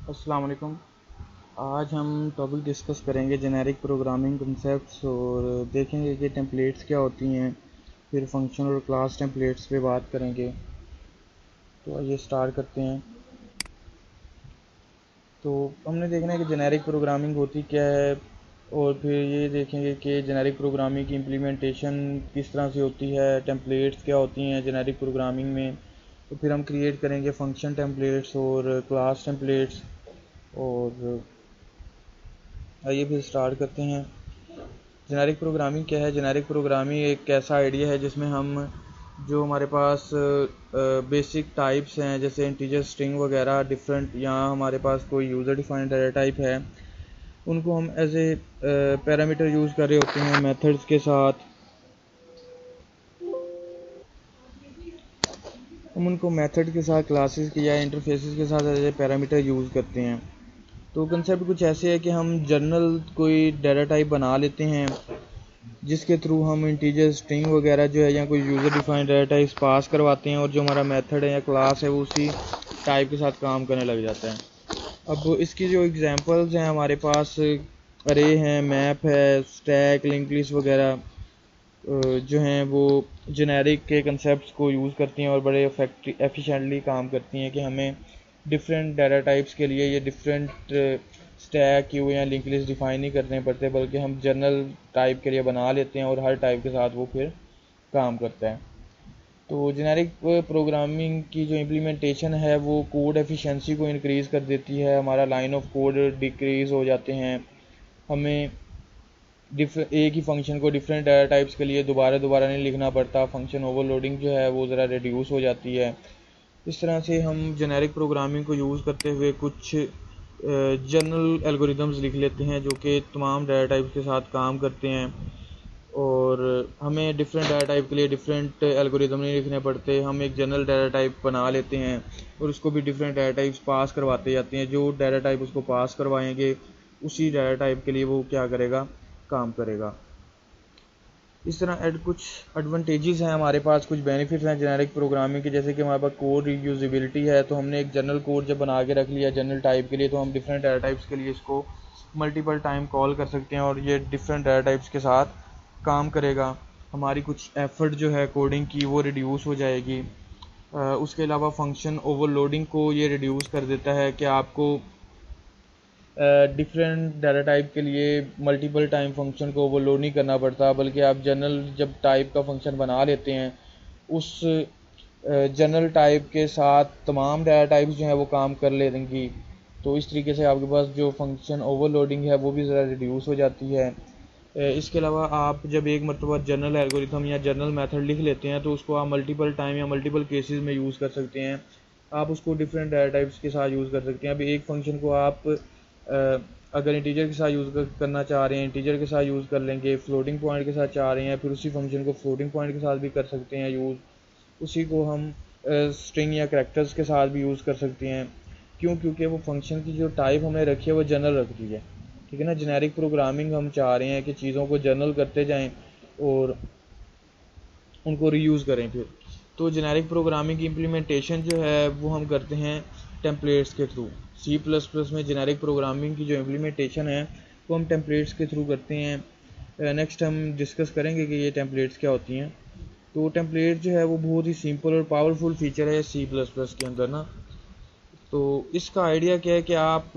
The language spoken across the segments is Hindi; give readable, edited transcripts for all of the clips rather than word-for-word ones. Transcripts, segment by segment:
अस्सलाम वालेकुम। आज हम टॉपिक डिस्कस करेंगे जेनेरिक प्रोग्रामिंग कंसेप्ट्स और देखेंगे कि टेम्पलेट्स क्या होती हैं। फिर फंक्शन और क्लास टेम्पलेट्स पे बात करेंगे। तो आइए स्टार्ट करते हैं। तो हमने देखना है कि जेनेरिक प्रोग्रामिंग होती क्या है, और फिर ये देखेंगे कि जेनेरिक प्रोग्रामिंग की इम्प्लीमेंटेशन किस तरह से होती है, टेम्पलेट्स क्या होती हैं जेनेरिक प्रोग्रामिंग में। तो फिर हम क्रिएट करेंगे फंक्शन टेम्पलेट्स और क्लास टेम्पलेट्स। और आइए फिर स्टार्ट करते हैं। जेनेरिक प्रोग्रामिंग क्या है? जेनेरिक प्रोग्रामिंग एक ऐसा आइडिया है जिसमें हम जो हमारे पास बेसिक टाइप्स हैं, जैसे इंटीजर, स्ट्रिंग वगैरह डिफरेंट, यहाँ हमारे पास कोई यूज़र डिफाइंड डाटा टाइप है, उनको हम एज ए पैरामीटर यूज़ कर रहे होते हैं मेथड्स के साथ। हम उनको मेथड के साथ, क्लासेस के या इंटरफेसेस के साथ एज ए पैरामीटर यूज़ करते हैं। तो कंसेप्ट कुछ ऐसे है कि हम जर्नल कोई डाटा टाइप बना लेते हैं जिसके थ्रू हम इंटीजर, स्ट्रिंग वगैरह जो है या कोई यूज़र डिफाइंड डाटा टाइप्स पास करवाते हैं, और जो हमारा मेथड है या क्लास है वो उसी टाइप के साथ काम करने लग जाता है। अब इसकी जो एग्जांपल्स हैं हमारे पास अरे हैं, मैप है, स्टैक, लिंक लिस्ट वगैरह जो हैं वो जेनेरिक के कंसेप्ट्स को यूज़ करती हैं और बड़े एफिशिएंटली काम करती हैं कि हमें डिफरेंट डाटा टाइप्स के लिए ये डिफरेंट स्टैक, क्यू या लिंक लिस्ट डिफाइन नहीं करने पड़ते, बल्कि हम जनरल टाइप के लिए बना लेते हैं और हर टाइप के साथ वो फिर काम करता है। तो जेनेरिक प्रोग्रामिंग की जो इम्प्लीमेंटेशन है वो कोड एफिशिएंसी को इंक्रीज़ कर देती है, हमारा लाइन ऑफ कोड डिक्रीज़ हो जाते हैं, हमें एक ही फंक्शन को डिफरेंट डाटा टाइप्स के लिए दोबारा दोबारा नहीं लिखना पड़ता, फंक्शन ओवरलोडिंग जो है वो ज़रा रिड्यूस हो जाती है। इस तरह से हम जेनेरिक प्रोग्रामिंग को यूज़ करते हुए कुछ जनरल एल्गोरिदम्स लिख लेते हैं जो कि तमाम डाटा टाइप्स के साथ काम करते हैं, और हमें डिफरेंट डाटा टाइप के लिए डिफरेंट एल्गोरिदम नहीं लिखने पड़ते। हम एक जनरल डाटा टाइप बना लेते हैं और उसको भी डिफरेंट डाटा टाइप्स पास करवाते जाते हैं। जो डाटा टाइप उसको पास करवाएंगे उसी डाटा टाइप के लिए वो क्या करेगा, काम करेगा। इस तरह कुछ एडवांटेजेस हैं हमारे पास, कुछ बेनिफिट्स हैं जेनेरिक प्रोग्रामिंग के, जैसे कि हमारे पास कोड रीयूजेबिलिटी है। तो हमने एक जनरल कोड जब बना के रख लिया जनरल टाइप के लिए, तो हम डिफरेंट डाटा टाइप्स के लिए इसको मल्टीपल टाइम कॉल कर सकते हैं और ये डिफरेंट डाटा टाइप्स के साथ काम करेगा। हमारी कुछ एफर्ट जो है कोडिंग की वो रिड्यूस हो जाएगी। उसके अलावा फंक्शन ओवरलोडिंग को ये रिड्यूस कर देता है कि आपको डिफरेंट डाटा टाइप के लिए मल्टीपल टाइम फंक्शन को ओवरलोड नहीं करना पड़ता, बल्कि आप जनरल जब टाइप का फंक्शन बना लेते हैं उस जनरल टाइप के साथ तमाम डाटा टाइप्स जो हैं वो काम कर लेंगी। तो इस तरीके से आपके पास जो फंक्शन ओवरलोडिंग है वो भी ज़रा रिड्यूस हो जाती है। इसके अलावा आप जब एक मरतबा जनरल एल्गोरिथम या जनरल मेथड लिख लेते हैं तो उसको आप मल्टीपल टाइम या मल्टीपल केसेस में यूज़ कर सकते हैं। आप उसको डिफरेंट डाटा टाइप्स के साथ यूज़ कर सकते हैं। अभी एक फंक्शन को आप अगर इंटीजर के साथ यूज़ करना चाह रहे हैं इंटीजर के साथ यूज़ कर लेंगे, फ्लोटिंग पॉइंट के साथ चाह रहे हैं फिर उसी फंक्शन को फ्लोटिंग पॉइंट के साथ भी कर सकते हैं यूज़, उसी को हम स्ट्रिंग या करैक्टर्स के साथ भी यूज़ कर सकते हैं। क्यों? क्योंकि वो फंक्शन की जो टाइप हमने रखी है वो जनरल रख दी है। ठीक है ना, जेनेरिक प्रोग्रामिंग हम चाह रहे हैं कि चीज़ों को जनरल करते जाएं और उनको रीयूज़ करें फिर। तो जेनेरिक प्रोग्रामिंग की इम्प्लीमेंटेशन जो है वो हम करते हैं टेम्पलेट्स के थ्रू। सी प्लस प्लस में जेनेरिक प्रोग्रामिंग की जो इम्प्लीमेंटेशन है वो हम टेम्पलेट्स के थ्रू करते हैं। नेक्स्ट हम डिस्कस करेंगे कि ये टेम्पलेट्स क्या होती हैं। तो टेम्पलेट जो है वो बहुत ही सिंपल और पावरफुल फीचर है सी प्लस प्लस के अंदर ना। तो इसका आइडिया क्या है कि आप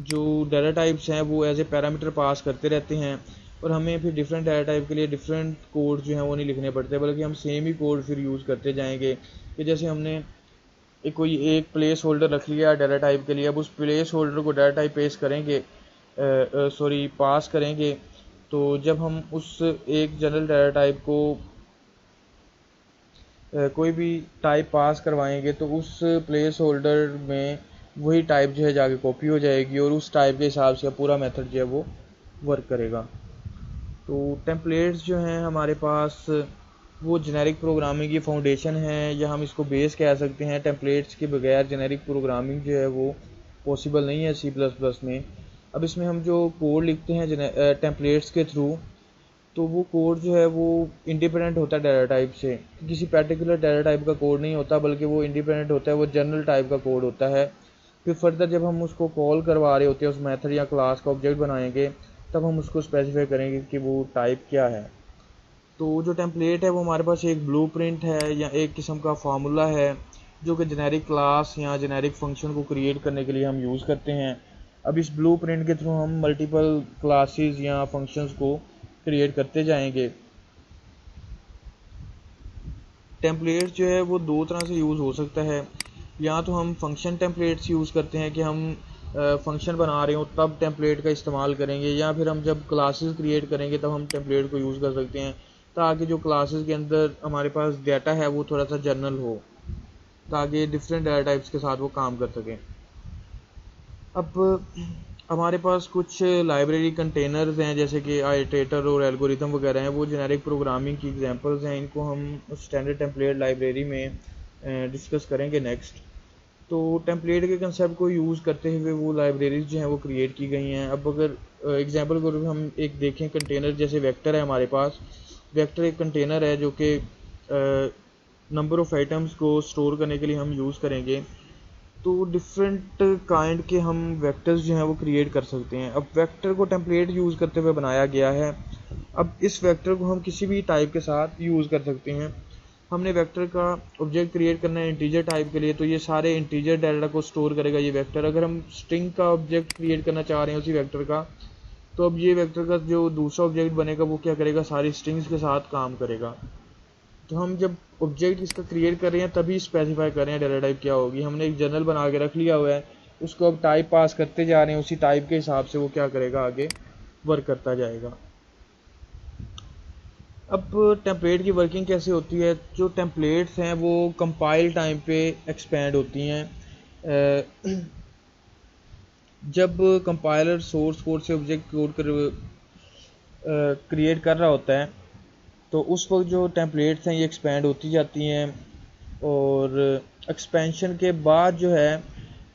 जो डाटा टाइप्स हैं वो एज ए पैरामीटर पास करते रहते हैं, और हमें फिर डिफरेंट डाटा टाइप के लिए डिफरेंट कोड जो हैं वो नहीं लिखने पड़ते, बल्कि हम सेम ही कोड फिर यूज़ करते जाएंगे। कि जैसे हमने कोई एक प्लेस होल्डर रख लिया डाटा टाइप के लिए, अब उस प्लेस होल्डर को डाटा टाइप पेश करेंगे, पास करेंगे, तो जब हम उस एक जनरल डाटा टाइप को कोई भी टाइप पास करवाएंगे तो उस प्लेस होल्डर में वही टाइप जो है जाके कॉपी हो जाएगी और उस टाइप के हिसाब से पूरा मेथड जो है वो वर्क करेगा। तो टेम्पलेट्स जो हैं हमारे पास वो जेनेरिक प्रोग्रामिंग की फाउंडेशन है, या हम इसको बेस कह सकते हैं। टेम्पलेट्स के बगैर जेनेरिक प्रोग्रामिंग जो है वो पॉसिबल नहीं है सी प्लस प्लस में। अब इसमें हम जो कोड लिखते हैं टेम्पलेट्स के थ्रू, तो वो कोड जो है वो इंडिपेंडेंट होता है डाटा टाइप से, किसी पर्टिकुलर डाटा टाइप का कोड नहीं होता, बल्कि वो इंडिपेंडेंट होता है, वो जनरल टाइप का कोड होता है। फिर फर्दर जब हम उसको कॉल करवा रहे होते हैं उस मेथड या क्लास का ऑब्जेक्ट बनाएंगे, तब हम उसको स्पेसिफाई करेंगे कि वो टाइप क्या है। तो जो टेम्पलेट है वो हमारे पास एक ब्लूप्रिंट है या एक किस्म का फार्मूला है जो कि जेनेरिक क्लास या जेनेरिक फंक्शन को क्रिएट करने के लिए हम यूज़ करते हैं। अब इस ब्लूप्रिंट के थ्रू हम मल्टीपल क्लासेस या फंक्शंस को क्रिएट करते जाएंगे। टेम्पलेट जो है वो दो तरह से यूज़ हो सकता है, या तो हम फंक्शन टेम्पलेट्स यूज़ करते हैं कि हम फंक्शन बना रहे हो तब टेम्पलेट का इस्तेमाल करेंगे, या फिर हम जब क्लासेस क्रिएट करेंगे तब हम टेम्पलेट को यूज़ कर सकते हैं, ताकि जो क्लासेस के अंदर हमारे पास डाटा है वो थोड़ा सा जनरल हो, ताकि डिफरेंट डाटा टाइप्स के साथ वो काम कर सकें। अब हमारे पास कुछ लाइब्रेरी कंटेनर्स हैं जैसे कि आइटरेटर और एल्गोरिथम वगैरह हैं, वो जेनेरिक प्रोग्रामिंग की एग्जांपल्स हैं। इनको हम स्टैंडर्ड टेम्पलेट लाइब्रेरी में डिस्कस करेंगे नेक्स्ट। तो टेम्पलेट के कंसेप्ट को यूज़ करते हुए वो लाइब्रेरीज जो हैं वो क्रिएट की गई हैं। अब अगर एग्जांपल के रूप में हम एक देखें कंटेनर, जैसे वेक्टर है हमारे पास। वेक्टर एक कंटेनर है जो कि नंबर ऑफ़ आइटम्स को स्टोर करने के लिए हम यूज़ करेंगे। तो डिफरेंट काइंड के हम वेक्टर्स जो हैं वो क्रिएट कर सकते हैं। अब वेक्टर को टेम्पलेट यूज़ करते हुए बनाया गया है। अब इस वेक्टर को हम किसी भी टाइप के साथ यूज़ कर सकते हैं। हमने वेक्टर का ऑब्जेक्ट क्रिएट करना है इंटीजर टाइप के लिए, तो ये सारे इंटीजर डाटा को स्टोर करेगा ये वेक्टर। अगर हम स्ट्रिंग का ऑब्जेक्ट क्रिएट करना चाह रहे हैं उसी वेक्टर का, तो अब ये वेक्टर का जो दूसरा ऑब्जेक्ट बनेगा वो क्या करेगा, सारी स्ट्रिंग्स के साथ काम करेगा। तो हम जब ऑब्जेक्ट इसका क्रिएट कर रहे हैं तभी स्पेसिफाई कर रहे हैं डाटा टाइप क्या होगी। हमने एक जनरल बना के रख लिया हुआ है, उसको अब टाइप पास करते जा रहे हैं, उसी टाइप के हिसाब से वो क्या करेगा, आगे वर्क करता जाएगा। अब टेम्पलेट की वर्किंग कैसे होती है। जो टेम्पलेट्स हैं वो कंपाइल टाइम पे एक्सपेंड होती हैं। जब कंपाइलर सोर्स कोड से ऑब्जेक्ट कोड क्रिएट कर रहा होता है तो उस वक्त जो टेम्पलेट्स हैं ये एक्सपेंड होती जाती हैं, और एक्सपेंशन के बाद जो है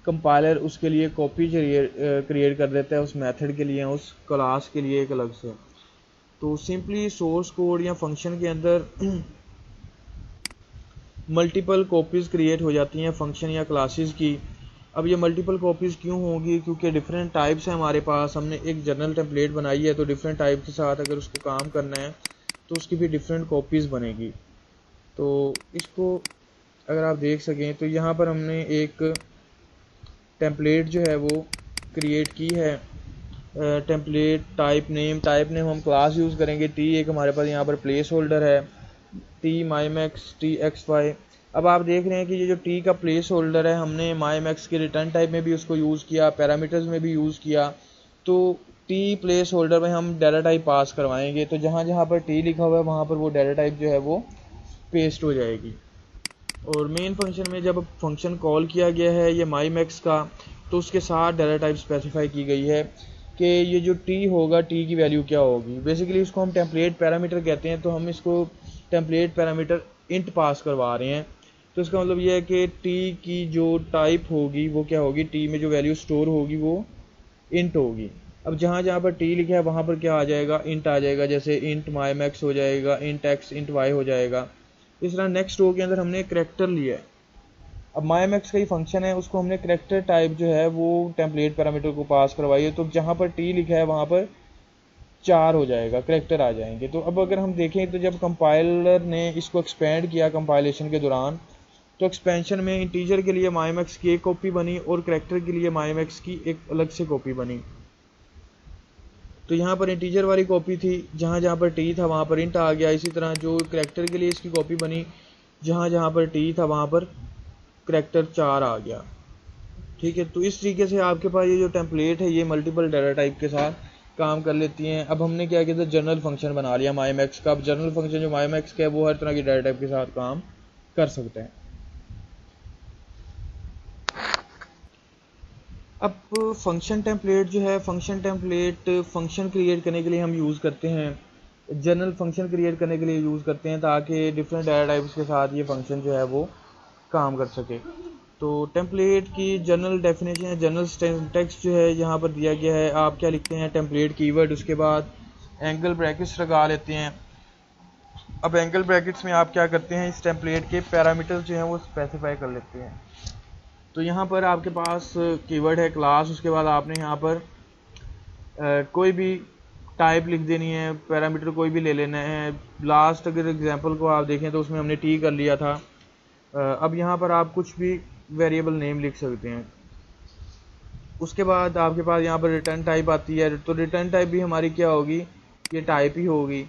कंपाइलर उसके लिए कॉपी क्रिएट कर देता है उस मेथड के लिए, उस क्लास के लिए एक अलग से। तो सिंपली सोर्स कोड या फंक्शन के अंदर मल्टीपल कॉपीज़ क्रिएट हो जाती हैं फंक्शन या क्लासेस की। अब ये मल्टीपल कॉपीज़ क्यों होगी, क्योंकि डिफरेंट टाइप्स हैं हमारे पास। हमने एक जनरल टेम्पलेट बनाई है, तो डिफरेंट टाइप के साथ अगर उसको काम करना है तो उसकी भी डिफरेंट कॉपीज़ बनेगी। तो इसको अगर आप देख सकें तो यहाँ पर हमने एक टेम्पलेट जो है वो क्रिएट की है। टेम्पलेट टाइप नेम हम क्लास यूज़ करेंगे। टी एक हमारे पास यहाँ पर प्लेस होल्डर है, टी माई मैक्स टी एक्स वाई। अब आप देख रहे हैं कि ये जो टी का प्लेस होल्डर है हमने माई मैक्स के रिटर्न टाइप में भी उसको यूज़ किया, पैरामीटर्स में भी यूज़ किया। तो टी प्लेस होल्डर में हम डाटा टाइप पास करवाएंगे, तो जहाँ जहाँ पर टी लिखा हुआ है वहाँ पर वो डाटा टाइप जो है वो पेस्ट हो जाएगी। और मेन फंक्शन में जब फंक्शन कॉल किया गया है ये माई मैक्स का, तो उसके साथ डाटा टाइप स्पेसिफाई की गई है कि ये जो टी होगा टी की वैल्यू क्या होगी। बेसिकली इसको हम टेम्पलेट पैरामीटर कहते हैं, तो हम इसको टेम्पलेट पैरामीटर इंट पास करवा रहे हैं। तो इसका मतलब ये है कि टी की जो टाइप होगी वो क्या होगी, टी में जो वैल्यू स्टोर होगी वो इंट होगी। अब जहाँ जहाँ पर टी लिखा है वहाँ पर क्या आ जाएगा, इंट आ जाएगा। जैसे इंट माई मैक्स हो जाएगा, इंट एक्स इंट वाई हो जाएगा। इस तरह नेक्स्ट रो के अंदर हमने करैक्टर लिया है। अब माई मैक्स का ही फंक्शन है, उसको हमने करैक्टर टाइप जो है वो टेम्पलेट पैरामीटर को पास करवाई है। तो जहाँ पर टी लिखा है वहाँ पर 4 हो जाएगा, करैक्टर आ जाएंगे। तो अब अगर हम देखें तो जब कंपाइलर ने इसको एक्सपेंड किया कंपाइलेशन के दौरान, तो एक्सपेंशन में इंटीजर के लिए माई मैक्स की एक कॉपी बनी और करैक्टर के लिए माई मैक्स की एक अलग से कॉपी बनी। तो यहाँ पर इंटीजर वाली कॉपी थी, जहाँ जहाँ पर टी था वहाँ पर इंट आ गया। इसी तरह जो करैक्टर के लिए इसकी कॉपी बनी, जहाँ जहाँ पर टी था वहाँ पर करैक्टर 4 आ गया। ठीक है, तो इस तरीके से आपके पास ये जो टेम्पलेट है ये मल्टीपल डाटा टाइप के साथ काम कर लेती हैं। अब हमने क्या किया था, जनरल फंक्शन बना लिया माई मैक्स का। अब जनरल फंक्शन जो माई मैक्स का है वो हर तरह की डाटा टाइप के साथ काम कर सकते हैं। अब फंक्शन टेम्पलेट जो है, फंक्शन टेम्पलेट फंक्शन क्रिएट करने के लिए हम यूज़ करते हैं, जनरल फंक्शन क्रिएट करने के लिए यूज़ करते हैं, ताकि डिफरेंट डाटा टाइप्स के साथ ये फंक्शन जो है वो काम कर सके। तो टेम्पलेट की जनरल डेफिनेशन है, जनरल सिंटैक्स जो है यहाँ पर दिया गया है। आप क्या लिखते हैं, टेम्पलेट कीवर्ड, उसके बाद एंगल ब्रैकेट्स लगा लेते हैं। अब एंगल ब्रैकेट्स में आप क्या करते हैं, इस टेम्पलेट के पैरामीटर्स जो हैं वो स्पेसिफाई कर लेते हैं। तो यहाँ पर आपके पास कीवर्ड है क्लास, उसके बाद आपने यहाँ पर कोई भी टाइप लिख देनी है, पैरामीटर कोई भी ले लेना है। लास्ट अगर एग्जांपल को आप देखें तो उसमें हमने टी कर लिया था। अब यहाँ पर आप कुछ भी वेरिएबल नेम लिख सकते हैं। उसके बाद आपके पास यहाँ पर रिटर्न टाइप आती है, तो रिटर्न टाइप भी हमारी क्या होगी, ये टाइप ही होगी।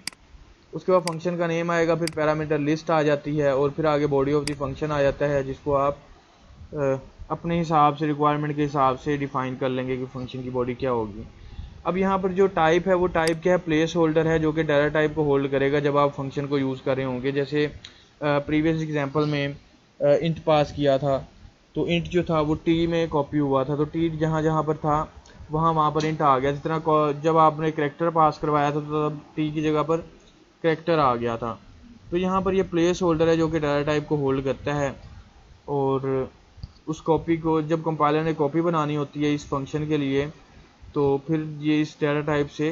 उसके बाद फंक्शन का नेम आएगा, फिर पैरामीटर लिस्ट आ जाती है और फिर आगे बॉडी ऑफ द फंक्शन आ जाता है, जिसको आप अपने हिसाब से रिक्वायरमेंट के हिसाब से डिफाइन कर लेंगे कि फंक्शन की बॉडी क्या होगी। अब यहाँ पर जो टाइप है वो टाइप क्या है, प्लेस होल्डर है, जो कि डाटा टाइप को होल्ड करेगा जब आप फंक्शन को यूज़ कर रहे होंगे। जैसे प्रीवियस एग्जांपल में इंट पास किया था, तो इंट जो था वो टी में कॉपी हुआ था, तो टी जहाँ जहाँ पर था वहाँ पर इंट आ गया। जिस तरह जब आपने करेक्टर पास करवाया था तो तब टी की जगह पर करेक्टर आ गया था। तो यहाँ पर ये प्लेस होल्डर है जो कि डाटा टाइप को होल्ड करता है, और उस कॉपी को जब कंपाइलर ने कॉपी बनानी होती है इस फंक्शन के लिए, तो फिर ये इस डाटा टाइप से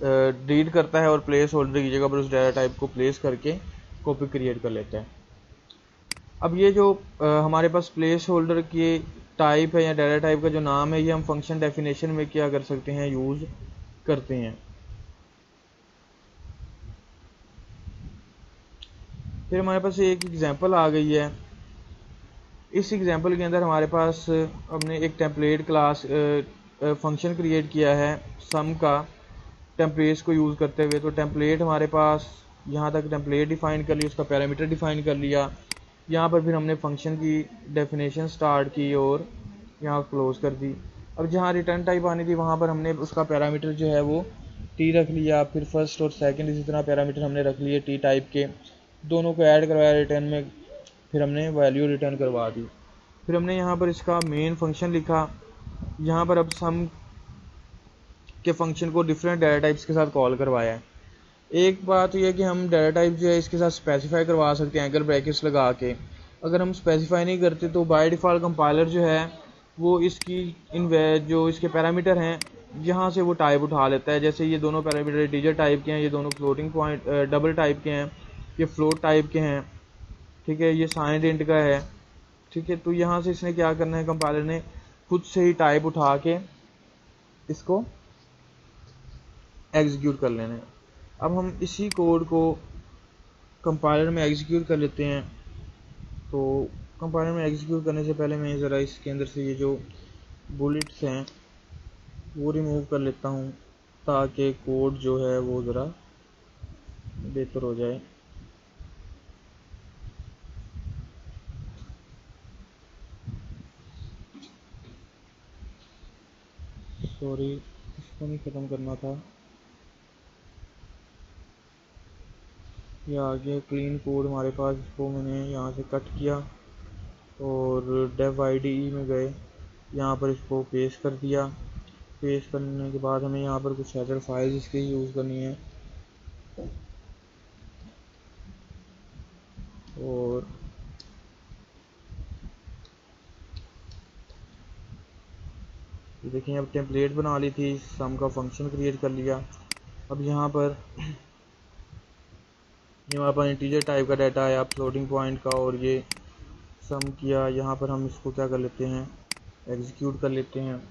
रीड करता है और प्लेस होल्डर की जगह पर उस डाटा टाइप को प्लेस करके कॉपी क्रिएट कर लेता है। अब ये जो हमारे पास प्लेस होल्डर की टाइप है या डाटा टाइप का जो नाम है, ये हम फंक्शन डेफिनेशन में क्या कर सकते हैं, यूज़ करते हैं। फिर हमारे पास एक एग्जांपल आ गई है। इस एग्जांपल के अंदर हमारे पास हमने एक टेम्पलेट क्लास फंक्शन क्रिएट किया है सम का, टेम्पलेट्स को यूज़ करते हुए। तो टेम्पलेट हमारे पास यहाँ तक टेम्पलेट डिफ़ाइन कर लिया, उसका पैरामीटर डिफ़ाइन कर लिया। यहाँ पर फिर हमने फंक्शन की डेफिनेशन स्टार्ट की और यहाँ क्लोज़ कर दी। अब जहाँ रिटर्न टाइप आनी थी वहाँ पर हमने उसका पैरामीटर जो है वो टी रख लिया, फिर फर्स्ट और सेकंड इसी तरह पैरामीटर हमने रख लिए टी टाइप के, दोनों को ऐड करवाया रिटर्न में, फिर हमने वैल्यू रिटर्न करवा दी। फिर हमने यहाँ पर इसका मेन फंक्शन लिखा। यहाँ पर अब सम के फंक्शन को डिफरेंट डाटा टाइप्स के साथ कॉल करवाया है। एक बात यह है कि हम डाटा टाइप जो है इसके साथ स्पेसिफाई करवा सकते हैं एंगल ब्रैकेट्स लगा के। अगर हम स्पेसिफाई नहीं करते तो बाय डिफ़ॉल्ट कंपाइलर जो है वो इसकी जो इसके पैरामीटर हैं यहाँ से वो टाइप उठा लेता है। जैसे ये दोनों पैरामीटर इंटीजर टाइप के हैं, ये दोनों फ्लोटिंग पॉइंट डबल टाइप के हैं, ये फ्लोट टाइप के हैं, ठीक है, ये साइंड इंट का है, ठीक है। तो यहाँ से इसने क्या करना है, कंपाइलर ने खुद से ही टाइप उठा के इसको एग्जीक्यूट कर लेना है। अब हम इसी कोड को कंपाइलर में एग्जीक्यूट कर लेते हैं। तो कंपाइलर में एग्जीक्यूट करने से पहले मैं ज़रा इसके अंदर से ये जो बुलेट्स हैं वो रिमूव कर लेता हूँ, ताकि कोड जो है वो ज़रा बेहतर हो जाए। सॉरी, इसको नहीं ख़त्म करना था, ये आ गया क्लीन कोड हमारे पास। इसको मैंने यहाँ से कट किया और डेव IDE में गए, यहाँ पर इसको पेस्ट कर दिया। पेस्ट करने के बाद हमें यहाँ पर कुछ हेडर फाइल्स इसकी यूज़ करनी है, और देखिए अब टेम्पलेट बना ली थी, सम का फंक्शन क्रिएट कर लिया। अब यहाँ पर ये हमारे पास इंटीजर टाइप का डाटा आया फ्लोटिंग पॉइंट का, और ये सम किया। यहाँ पर हम इसको क्या कर लेते हैं, एग्जीक्यूट कर लेते हैं।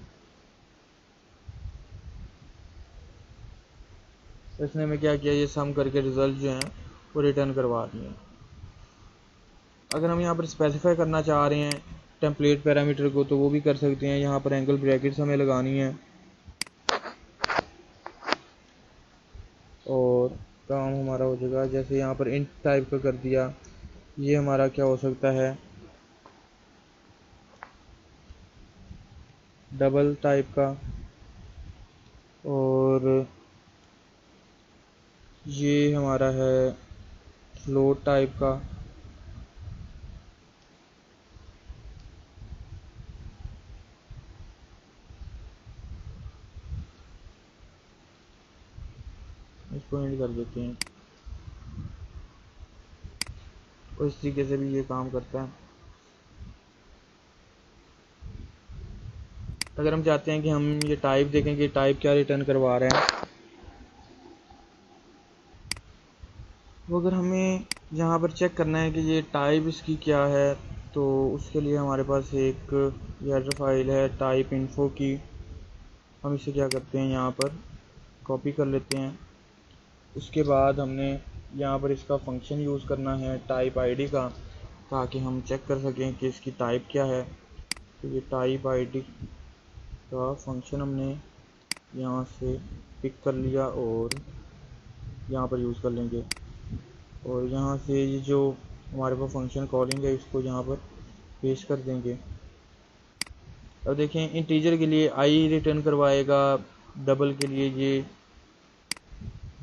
इसने हमें क्या किया, ये सम करके रिजल्ट जो हैं वो रिटर्न करवा दिए। अगर हम यहाँ पर स्पेसिफाई करना चाह रहे हैं टेम्पलेट पैरामीटर को तो वो भी कर सकते हैं। यहाँ पर एंगल ब्रैकेट्स हमें लगानी है और काम हमारा हो जाएगा। जैसे यहाँ पर इंट टाइप का कर दिया, ये हमारा क्या हो सकता है, डबल टाइप का, और ये हमारा है फ्लोट टाइप का। इसको एंड कर देते हैं और इस तरीके से भी ये काम करता है। अगर हम चाहते हैं कि हम ये टाइप देखें कि टाइप क्या रिटर्न करवा रहे हैं, तो अगर हमें यहाँ पर चेक करना है कि ये टाइप इसकी क्या है, तो उसके लिए हमारे पास एक हेडर फाइल है टाइप इन्फो की। हम इसे क्या करते हैं, यहाँ पर कॉपी कर लेते हैं। उसके बाद हमने यहाँ पर इसका फंक्शन यूज़ करना है टाइप आईडी का, ताकि हम चेक कर सकें कि इसकी टाइप क्या है। तो ये टाइप आईडी का फंक्शन हमने यहाँ से पिक कर लिया और यहाँ पर यूज़ कर लेंगे। और यहाँ से ये जो हमारे पास फंक्शन कॉलिंग है इसको यहाँ पर पेश कर देंगे। अब देखें, इंटीजर के लिए आई रिटर्न करवाएगा, डबल के लिए ये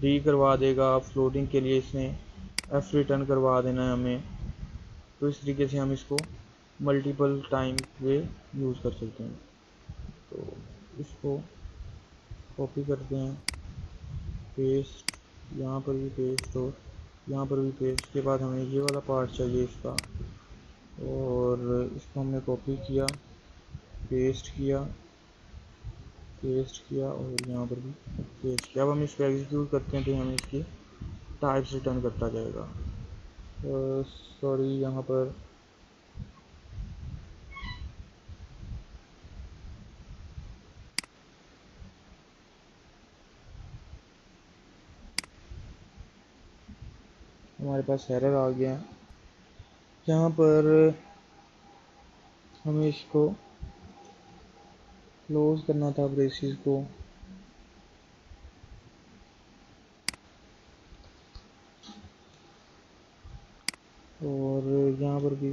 डी करवा देगा, फ्लोटिंग के लिए इसने एफ रिटर्न करवा देना है हमें। तो इस तरीके से हम इसको मल्टीपल टाइम पे यूज़ कर सकते हैं। तो इसको कॉपी करते हैं, पेस्ट, यहाँ पर भी पेस्ट और यहाँ पर भी पेस्ट। के बाद हमें ये वाला पार्ट चाहिए इसका, और इसको हमने कॉपी किया, पेस्ट किया और यहाँ पर भी पेस्ट किया। अब हम इसको एग्जीक्यूट करते हैं तो हमें इसकी टाइप्स रिटर्न करता जाएगा। सॉरी, यहाँ पर हमारे पास एरर आ गया। यहाँ पर हमें इसको क्लोज करना था ब्रेसेस को, और यहाँ पर भी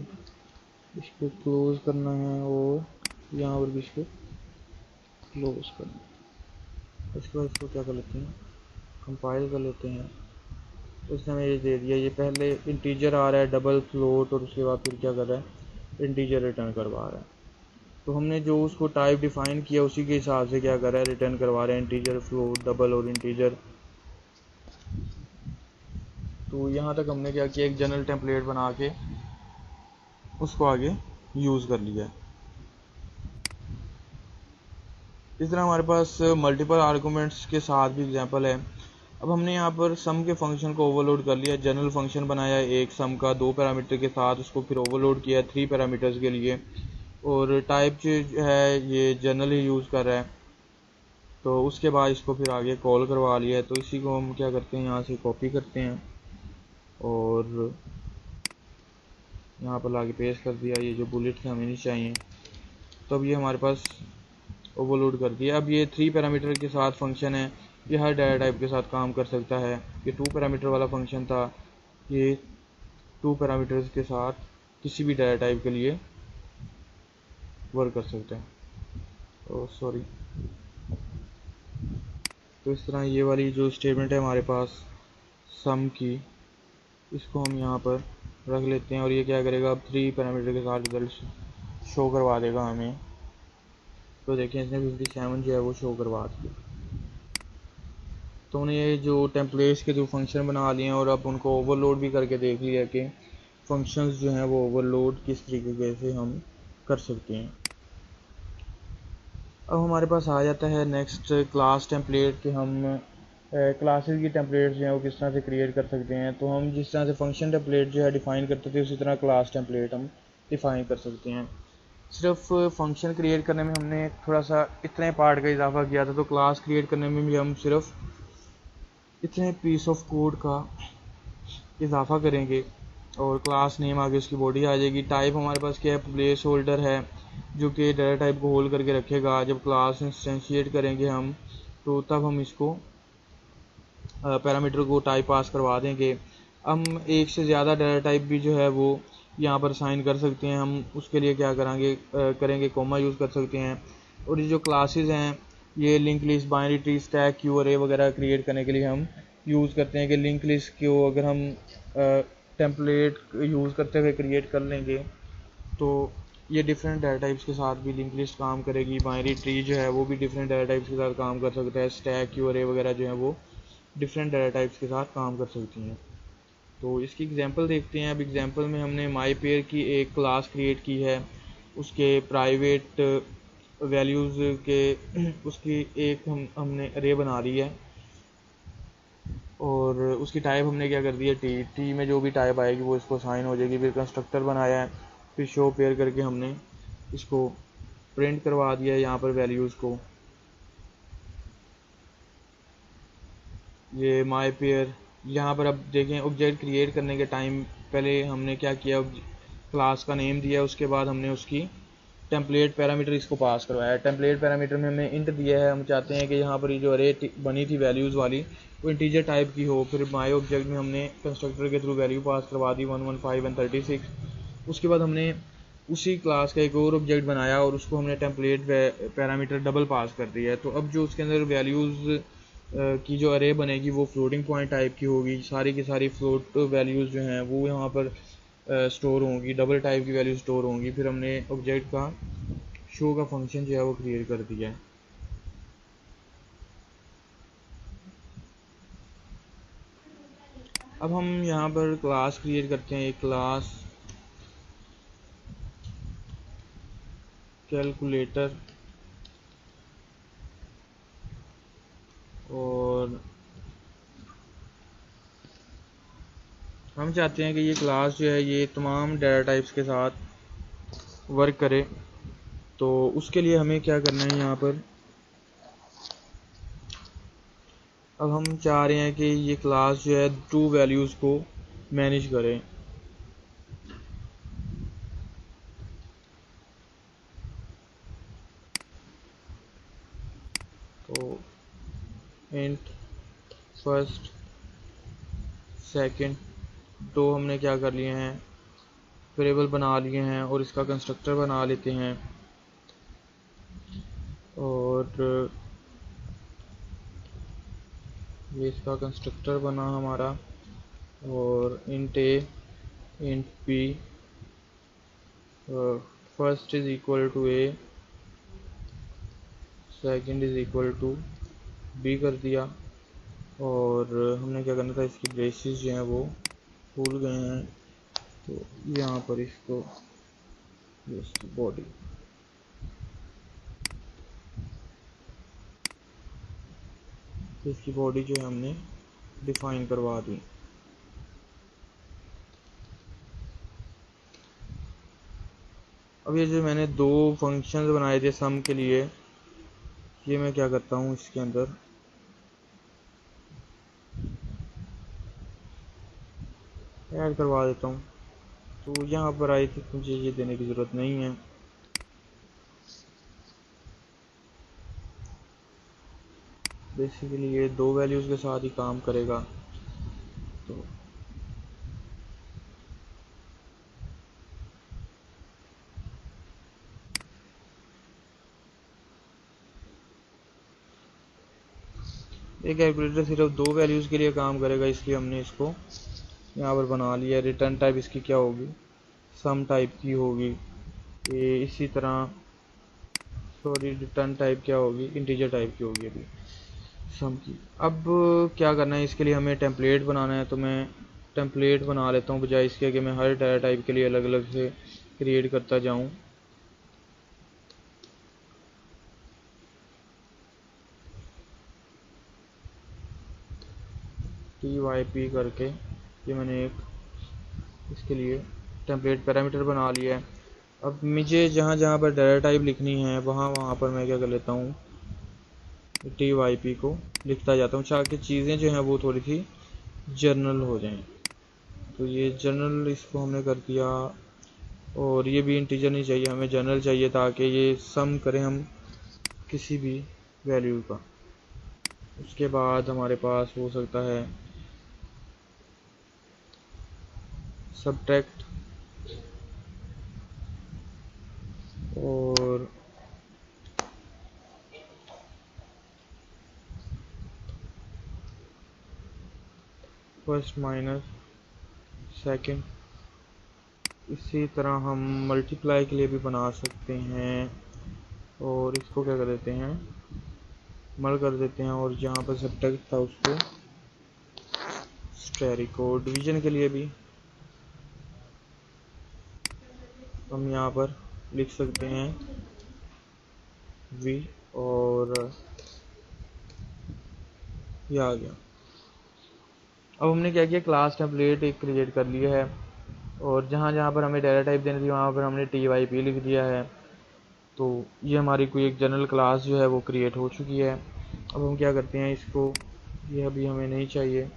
इसको क्लोज करना है और यहाँ पर भी इसको क्लोज करना है। उसके बाद इसको क्या कर लेते हैं, कंपाइल कर लेते हैं। तो इसने हमें ये दे दिया, ये पहले इंटीजर आ रहा है, डबल फ्लोट, और उसके बाद फिर क्या कर रहा है, इंटीजर रिटर्न करवा रहा है। तो हमने जो उसको टाइप डिफाइन किया उसी के हिसाब से क्या कर रहा है, रिटर्न करवा रहा है, इंटीजर, फ्लोट, डबल और इंटीजर। तो यहाँ तक हमने क्या किया, एक जनरल टेम्पलेट बना के उसको आगे यूज़ कर लिया है। इस तरह हमारे पास मल्टीपल आर्गूमेंट्स के साथ भी एग्जांपल है। अब हमने यहाँ पर सम के फंक्शन को ओवरलोड कर लिया, जनरल फंक्शन बनाया एक सम का 2 पैरामीटर के साथ, उसको फिर ओवरलोड किया 3 पैरामीटर्स के लिए, और टाइप जो है ये जनरल ही यूज़ कर रहा है। तो उसके बाद इसको फिर आगे कॉल करवा लिया है। तो इसी को हम क्या करते हैं, यहाँ से कॉपी करते हैं और यहाँ पर लाके पेस्ट कर दिया। ये जो बुलेट हमें नहीं चाहिए, तो अब ये हमारे पास ओवरलोड कर दिया। अब ये 3 पैरामीटर के साथ फंक्शन है, ये हर डाटा टाइप के साथ काम कर सकता है। ये 2 पैरामीटर वाला फंक्शन था, ये 2 पैरामीटर्स के साथ किसी भी डाटा टाइप के लिए वर्क कर सकते हैं। सॉरी। तो इस तरह ये वाली जो स्टेटमेंट है हमारे पास सम की, इसको हम यहाँ पर रख लेते हैं, और ये क्या करेगा, अब 3 पैरामीटर के साथ रिजल्ट शो करवा देगा हमें। तो देखें, इसने 57 जो है वो शो करवा दिया। तो उन्हें ये जो टेम्पलेट्स के जो फंक्शन बना लिए हैं, और अब उनको ओवरलोड भी करके देख लिया कि फंक्शंस जो हैं वो ओवरलोड किस तरीके से हम कर सकते हैं। अब हमारे पास आ जाता है नेक्स्ट क्लास टेम्पलेट कि हम क्लासेस की टेम्पलेट्स जो हैं वो किस तरह से क्रिएट कर सकते हैं। तो हम जिस तरह से फंक्शन टेम्पलेट जो है डिफ़ाइन करते थे, उसी तरह क्लास टेम्पलेट हम डिफ़ाइन कर सकते हैं। सिर्फ फंक्शन क्रिएट करने में हमने थोड़ा सा इतने पार्ट का इजाफा किया था, तो क्लास क्रिएट करने में भी हम सिर्फ इतने पीस ऑफ कोड का इजाफा करेंगे, और क्लास नेम आगे उसकी बॉडी आ जाएगी। टाइप हमारे पास क्या है, प्लेस होल्डर है, जो कि डाटा टाइप को होल्ड करके रखेगा। जब क्लास इंस्टेंशिएट करेंगे हम, तो तब हम इसको पैरामीटर को टाइप पास करवा देंगे। हम एक से ज़्यादा डाटा टाइप भी जो है वो यहाँ पर साइन कर सकते हैं। हम उसके लिए क्या करेंगे, कॉमा यूज़ कर सकते हैं। और ये जो क्लासेस हैं, ये link list, binary tree, stack, Q, अरे वगैरह क्रिएट करने के लिए हम यूज़ करते हैं। कि लिंक लिस्ट को अगर हम टेम्पलेट यूज़ करते हुए क्रिएट कर लेंगे, तो ये डिफरेंट डाटा टाइप्स के साथ भी लिंक लिस्ट काम करेगी। बाइनरी ट्री जो है वो भी डिफरेंट डाटा टाइप्स के साथ काम कर सकता है। स्टैक, क्यू, अरे वगैरह जो है वो डिफरेंट डाटा टाइप्स के साथ काम कर सकती हैं। तो इसकी एग्जांपल देखते हैं। अब एग्जांपल में हमने माई पेयर की एक क्लास क्रिएट की है, उसके प्राइवेट वैल्यूज़ के उसकी एक हमने अरे बना दी है, और उसकी टाइप हमने क्या कर दी है, टी में जो भी टाइप आएगी वो इसको साइन हो जाएगी। फिर कंस्ट्रक्टर बनाया है, फिर शो पेयर करके हमने इसको प्रिंट करवा दिया है यहाँ पर वैल्यूज़ को। ये माई पेयर यहाँ पर अब देखें, ऑब्जेक्ट क्रिएट करने के टाइम पहले हमने क्या किया, क्लास का नेम दिया, उसके बाद हमने उसकी टेम्पलेट पैरामीटर इसको पास करवाया। टेम्पलेट पैरामीटर में हमने इंट दिया है, हम चाहते हैं कि यहाँ पर ये जो अरे बनी थी वैल्यूज़ वाली वो इंटीजर टाइप की हो। फिर माई ऑब्जेक्ट में हमने कंस्ट्रक्टर के थ्रू वैल्यू पास करवा दी 115 एंड 36। उसके बाद हमने उसी क्लास का एक और ऑब्जेक्ट बनाया और उसको हमने टेम्पलेट पैरामीटर डबल पास कर दिया है। तो अब जो उसके अंदर वैल्यूज़ की जो अरे बनेगी वो फ्लोटिंग पॉइंट टाइप की होगी, सारी की सारी फ्लोट वैल्यूज़ जो हैं वो यहाँ पर स्टोर होंगी, डबल टाइप की वैल्यू स्टोर होंगी। फिर हमने ऑब्जेक्ट का शो का फंक्शन जो है वो क्रिएट कर दिया है। अब हम यहाँ पर क्लास क्रिएट करते हैं, एक क्लास कैलकुलेटर, और हम चाहते हैं कि ये क्लास जो है ये तमाम डाटा टाइप्स के साथ वर्क करे। तो उसके लिए हमें क्या करना है, यहाँ पर अब हम चाह रहे हैं कि ये क्लास जो है 2 वैल्यूज़ को मैनेज करे। तो इंट फर्स्ट सेकंड 2 हमने क्या कर लिए हैं, वेरिएबल बना लिए हैं, और इसका कंस्ट्रक्टर बना लेते हैं। और ये इसका कंस्ट्रक्टर बना हमारा, और int A int B first is equal to A, second is equal to B कर दिया। और हमने क्या करना था, इसकी ब्रेसेस जो हैं वो भूल गए हैं, तो यहाँ पर इसको इसकी बॉडी, तो इसकी बॉडी जो है हमने डिफाइन करवा दी। अब ये जो मैंने 2 फंक्शंस बनाए थे सम के लिए, ये मैं क्या करता हूँ इसके अंदर ऐड करवा देता हूँ। तो यहाँ पर आई थी, मुझे ये देने की ज़रूरत नहीं है। बेसिकली ये 2 वैल्यूज़ के साथ ही काम करेगा। तो ये कैलकुलेटर सिर्फ 2 वैल्यूज़ के लिए काम करेगा, इसलिए हमने इसको यहाँ पर बना लिया। रिटर्न टाइप इसकी क्या होगी, सम टाइप की होगी। ये इसी तरह, सॉरी, रिटर्न टाइप क्या होगी, इंटीजर टाइप की होगी अभी सम की। अब क्या करना है, इसके लिए हमें टेम्पलेट बनाना है। तो मैं टेम्पलेट बना लेता हूँ, बजाय इसके कि मैं हर डाटा टाइप के लिए अलग अलग से क्रिएट करता जाऊँ। TYP करके ये मैंने एक इसके लिए टेम्पलेट पैरामीटर बना लिया है। अब मुझे जहाँ जहाँ पर डाटा टाइप लिखनी है वहाँ पर मैं क्या कर लेता हूँ, TYP को लिखता जाता हूँ, ताकि चीज़ें जो हैं वो थोड़ी सी जर्नल हो जाएं। तो ये जर्नल इसको हमने कर दिया, और ये भी इंटीजर नहीं चाहिए, हमें जर्नल चाहिए ताकि ये सम करें हम किसी भी वैल्यू का। उसके बाद हमारे पास हो सकता है सब्ट्रैक्ट, और फर्स्ट माइनस सेकंड। इसी तरह हम मल्टीप्लाई के लिए भी बना सकते हैं, और इसको क्या कर देते हैं, मल कर देते हैं, और जहाँ पर सब्ट्रैक्ट था उसको स्टेरिक। और डिवीजन के लिए भी हम यहाँ पर लिख सकते हैं v, और ये आ गया। अब हमने क्या किया, क्लास टेम्पलेट एक क्रिएट कर लिया है। और जहाँ जहाँ पर हमें डाटा टाइप देनी थी वहाँ पर हमने TYP लिख दिया है। तो ये हमारी कोई एक जनरल क्लास जो है वो क्रिएट हो चुकी है। अब हम क्या करते हैं, इसको, ये अभी हमें नहीं चाहिए,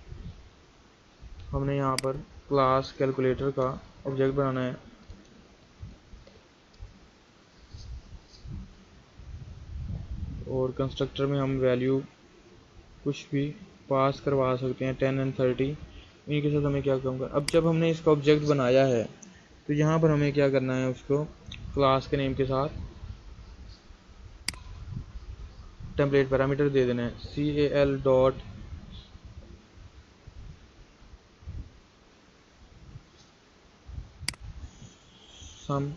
हमने यहाँ पर क्लास कैलकुलेटर का ऑब्जेक्ट बनाना है। और कंस्ट्रक्टर में हम वैल्यू कुछ भी पास करवा सकते हैं, 10 और 30। इनके साथ हमें क्या काम करना, अब जब हमने इसका ऑब्जेक्ट बनाया है तो यहाँ पर हमें क्या करना है, उसको क्लास के नेम के साथ टेम्पलेट पैरामीटर दे देना है, cal डॉट सम।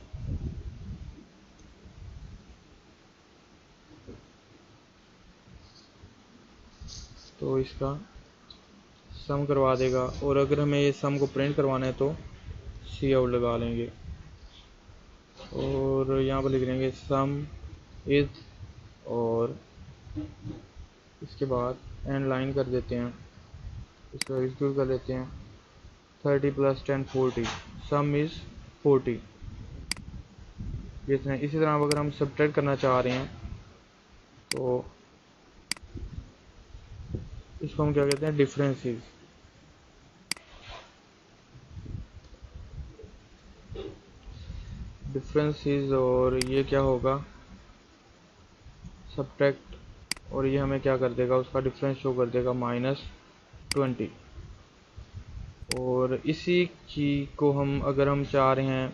तो इसका सम करवा देगा, और अगर हमें ये सम को प्रिंट करवाना है तो सी आउट लगा लेंगे और यहाँ पर लिख देंगे सम इज, और इसके बाद एंड लाइन कर देते हैं, इसको एग्जीक्यूट कर लेते हैं। 30 + 10 40, सम इज़ 40। इसी तरह अगर हम सब्ट्रैक्ट करना चाह रहे हैं तो इसको हम क्या कहते हैं, डिफरेंसेस। और ये क्या होगा, सब्ट्रैक्ट, और ये हमें क्या कर देगा, उसका डिफरेंस शो कर देगा -20। और इसी की को हम अगर हम चाह रहे हैं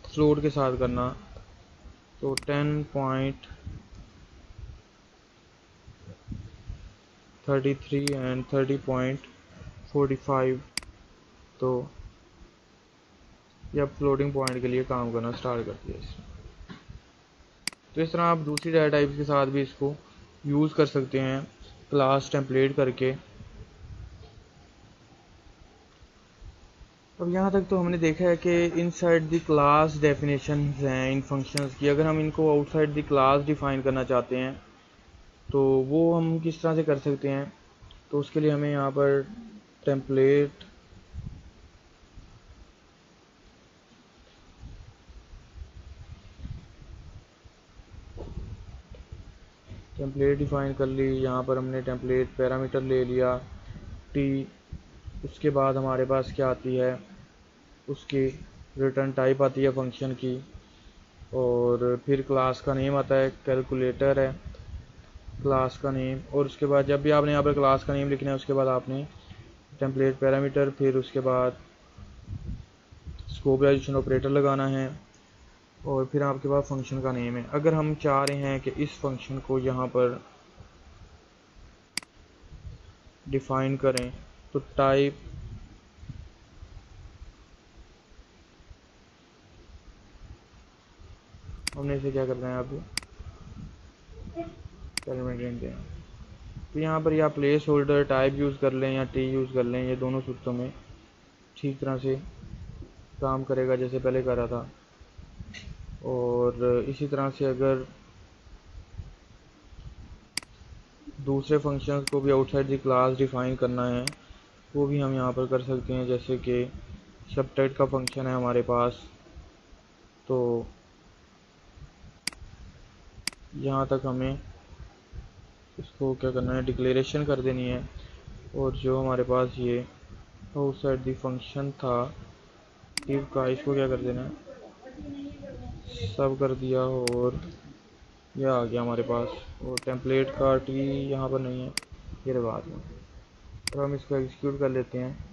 फ्लोट के साथ करना तो 10.33 एंड 30.45, तो ये अब फ्लोटिंग पॉइंट के लिए काम करना स्टार्ट कर दिया इसने। तो इस तरह आप दूसरी डाटा टाइप्स के साथ भी इसको यूज़ कर सकते हैं क्लास टेम्पलेट करके। अब यहाँ तक तो हमने देखा है कि इनसाइड द क्लास डेफिनेशंस हैं इन फंक्शंस की। अगर हम इनको आउटसाइड द क्लास डिफ़ाइन करना चाहते हैं तो वो हम किस तरह से कर सकते हैं, तो उसके लिए हमें यहाँ पर टेम्पलेट डिफ़ाइन कर ली। यहाँ पर हमने टेम्पलेट पैरामीटर ले लिया t। उसके बाद हमारे पास क्या आती है, उसकी रिटर्न टाइप आती है फंक्शन की, और फिर क्लास का नेम आता है, कैलकुलेटर है क्लास का नेम। और उसके बाद जब भी आपने यहाँ पर क्लास का नेम लिखना है उसके बाद आपने टेम्पलेट पैरामीटर, फिर उसके बाद स्कोप रेजोल्यूशन ऑपरेटर लगाना है, और फिर आपके पास फंक्शन का नेम है। अगर हम चाह रहे हैं कि इस फंक्शन को यहाँ पर डिफ़ाइन करें तो टाइप हमने इसे क्या करना है, अब एलिमेंट हैं। तो यहाँ पर या प्लेस होल्डर टाइप यूज़ कर लें या टी यूज़ कर लें, ये दोनों सूत्रों में ठीक तरह से काम करेगा जैसे पहले कर रहा था। और इसी तरह से अगर दूसरे फंक्शंस को भी आउटसाइड द क्लास डिफ़ाइन करना है वो भी हम यहाँ पर कर सकते हैं। जैसे कि सबट्रैक्ट का फंक्शन है हमारे पास, तो यहाँ तक हमें इसको क्या करना है, डिक्लेरेशन कर देनी है। और जो हमारे पास ये आउटसाइड द फंक्शन था इफ का, इसको क्या कर देना है, सब कर दिया, और यह आ गया हमारे पास। और टेम्पलेट का टी यहाँ पर नहीं है, ये लगा दिया। तो हम इसको एग्जीक्यूट कर लेते हैं,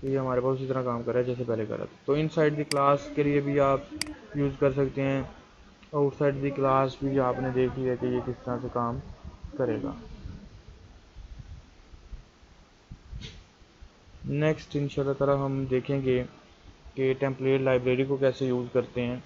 तो ये हमारे पास उसी तरह काम कर रहा है जैसे पहले कर रहा था। तो इनसाइड द क्लास के लिए भी आप यूज़ कर सकते हैं, आउटसाइड द क्लास भी आपने देख लिया कि ये किस तरह से काम करेगा। नेक्स्ट इंशाल्लाह ताला हम देखेंगे कि टेम्पलेट लाइब्रेरी को कैसे यूज़ करते हैं।